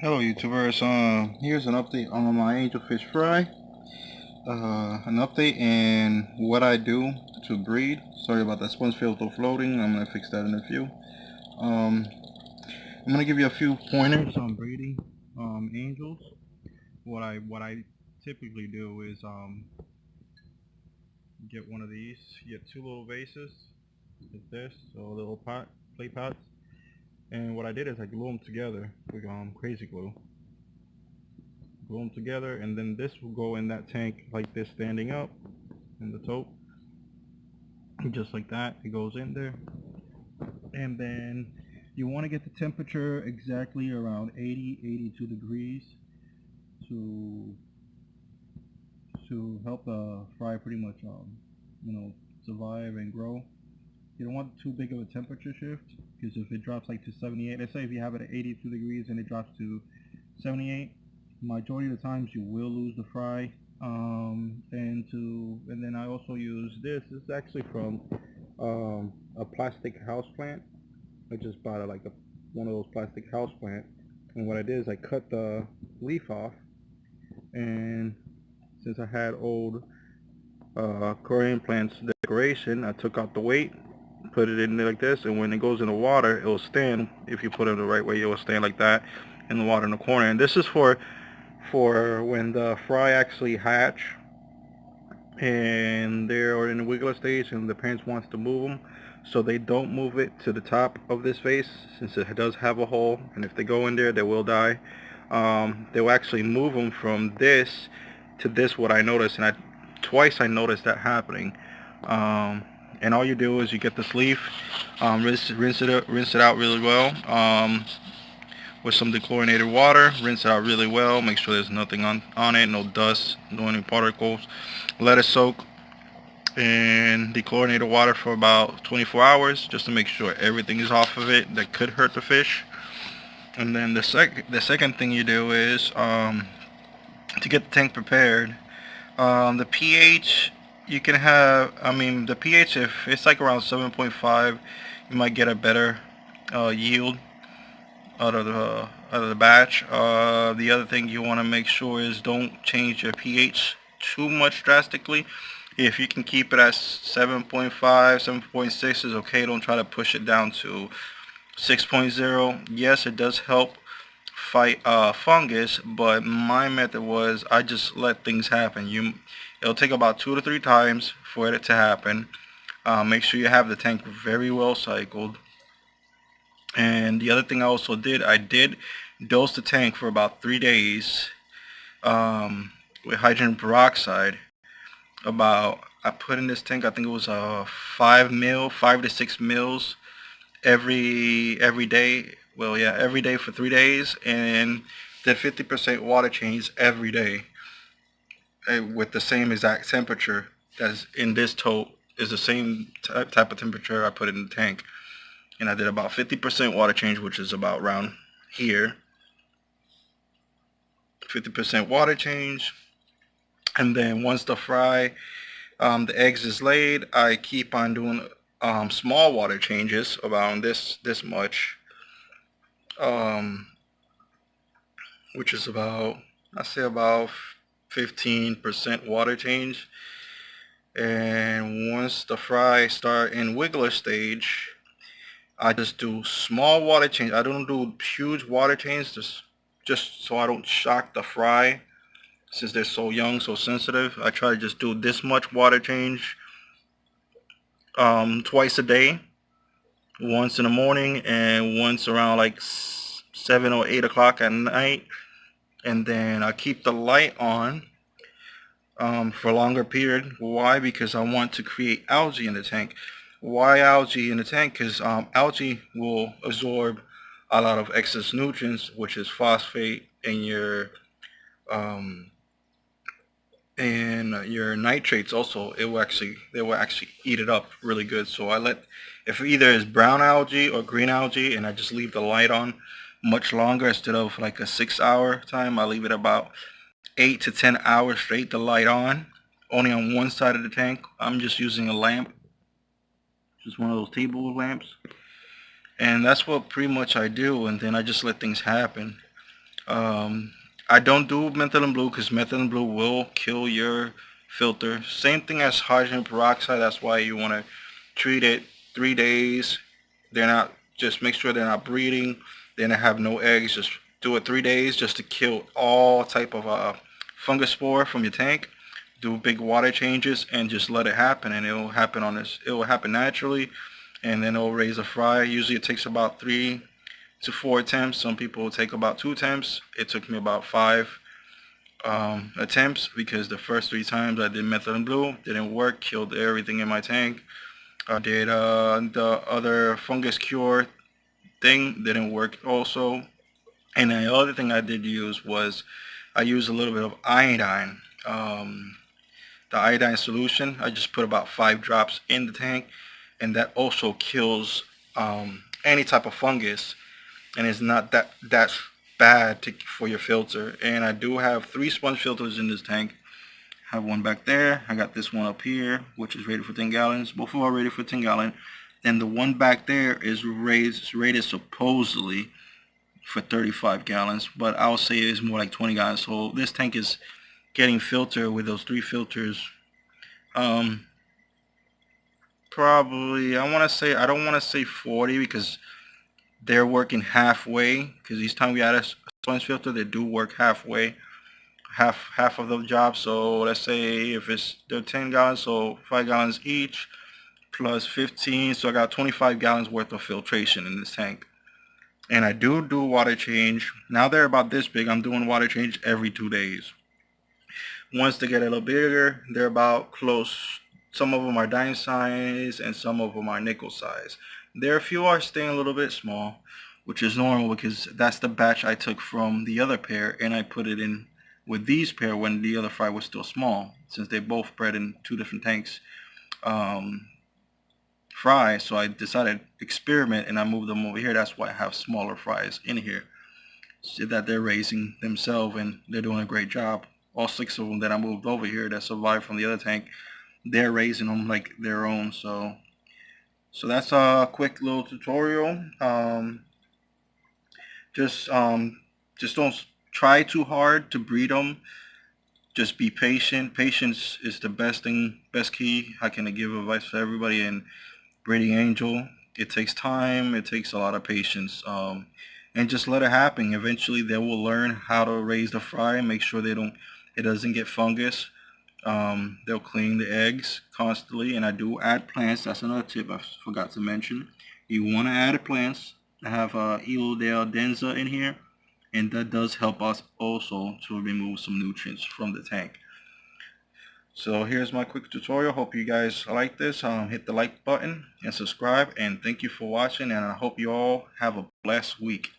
Hello YouTubers, here's an update on my angelfish fry. An update and what I do to breed. Sorry about that sponge filter floating, I'm going to fix that in a few. I'm going to give you a few pointers on breeding angels. What I typically do is get one of these, get two little vases, like this, so little play pots. And what I did is I glue them together with crazy glue. Glue them together, and then this will go in that tank like this, standing up in the tote, just like that. It goes in there, and then you want to get the temperature exactly around 82 degrees to help the fry pretty much survive and grow. You don't want too big of a temperature shift, because if it drops like to 78, let's say if you have it at 82 degrees and it drops to 78, majority of the times you will lose the fry. And then I also use this. This is actually from a plastic house plant. I just bought one of those plastic house plant, and what I did is I cut the leaf off, and since I had old Korean plants decoration, I took out the weight, put it in there like this, and when it goes in the water, it will stand. If you put it the right way, it will stand like that in the water in the corner. And this is for when the fry actually hatch and they're in the wiggler stage and the parents wants to move them, so they don't move it to the top of this vase, since it does have a hole, and if they go in there they will die. They will actually move them from this to this, what I noticed, and twice I noticed that happening. And all you do is you get this leaf, rinse it out really well, with some dechlorinated water. Rinse it out really well, make sure there's nothing on it, no dust, no any particles. Let it soak in dechlorinated water for about 24 hours, just to make sure everything is off of it that could hurt the fish. And then the second thing you do is to get the tank prepared. The pH, you can have, the pH, if it's like around 7.5, you might get a better yield out of the batch. The other thing you want to make sure is don't change your pH too much drastically. If you can keep it at 7.5, 7.6 is okay. Don't try to push it down to 6.0. Yes, it does help fight fungus, but my method was I just let things happen. It'll take about 2 to 3 times for it to happen. Make sure you have the tank very well cycled. And the other thing I also did, I did dose the tank for about 3 days with hydrogen peroxide. I put in this tank, I think it was 5 to 6 mils every day. Well, yeah, every day for 3 days, and did 50% water change every day, with the same exact temperature as in this tote. Is the same type of temperature I put in the tank, and I did about 50% water change, which is about around here. 50% water change, and then once the fry, the eggs is laid, I keep on doing small water changes around this much, which is about, I say about 15% water change. And once the fry start in wiggler stage, I just do small water change. I don't do huge water change, just so I don't shock the fry, since they're so young, so sensitive. I try to just do this much water change twice a day, once in the morning and once around like 7 or 8 o'clock at night. And then I keep the light on for a longer period. Why? Because I want to create algae in the tank. Why algae in the tank? Because algae will absorb a lot of excess nutrients, which is phosphate and your nitrates also. They will actually eat it up really good. So I let, if either it's brown algae or green algae, and I just leave the light on much longer. Instead of like a 6-hour time, I leave it about 8 to 10 hours straight, the light on, only on one side of the tank. I'm just using a lamp, just one of those table lamps, and that's what pretty much I do. And then I just let things happen. I don't do methylene blue because methylene blue will kill your filter. Same thing as hydrogen peroxide. That's why you want to treat it 3 days. They're not, just make sure they're not breeding. They don't have no eggs. Just do it 3 days just to kill all type of fungus spore from your tank. Do big water changes and just let it happen, and it will happen on this. It will happen naturally, and then it will raise a fry. Usually it takes about 3 to 4 attempts. Some people take about 2 attempts. It took me about 5 attempts because the first 3 times I did methylene blue didn't work, killed everything in my tank. I did the other fungus cure thing, didn't work also. And the other thing I did use was I used a little bit of iodine. The iodine solution, I just put about 5 drops in the tank, and that also kills any type of fungus, and it's not that bad for your filter. And I do have 3 sponge filters in this tank. I have one back there. I got this one up here, which is rated for 10 gallons. Both of them are rated for 10 gallon. And the one back there is rated supposedly for 35 gallons, but I'll say it's more like 20 gallons. So this tank is getting filtered with those 3 filters. Probably, I don't want to say 40 because they're working halfway, because each time we add a sponge filter, they do work halfway, half of the job. So let's say if they're 10 gallons, so 5 gallons each plus 15, so I got 25 gallons worth of filtration in this tank. And I do water change. Now they're about this big. I'm doing water change every 2 days. Once they get a little bigger, they're about close. Some of them are dime size and some of them are nickel size. There are a few are staying a little bit small, which is normal because that's the batch I took from the other pair and I put it in with these pair when the other fry was still small, since they both bred in 2 different tanks fry. So I decided to experiment and I moved them over here. That's why I have smaller fries in here, so that they're raising themselves and they're doing a great job. All 6 of them that I moved over here that survived from the other tank, they're raising them like their own. So that's a quick little tutorial. Just don't try too hard to breed them. Just be patient. Patience is the best key I can give advice for everybody in breeding angel. It takes time. It takes a lot of patience. And just let it happen. Eventually, they will learn how to raise the fry and make sure it doesn't get fungus. They'll clean the eggs constantly, and I do add plants. That's another tip I forgot to mention. You want to add plants. I have Elodale denza in here, and that does help us also to remove some nutrients from the tank. So here's my quick tutorial. Hope you guys like this. Hit the like button and subscribe, and thank you for watching, and I hope you all have a blessed week.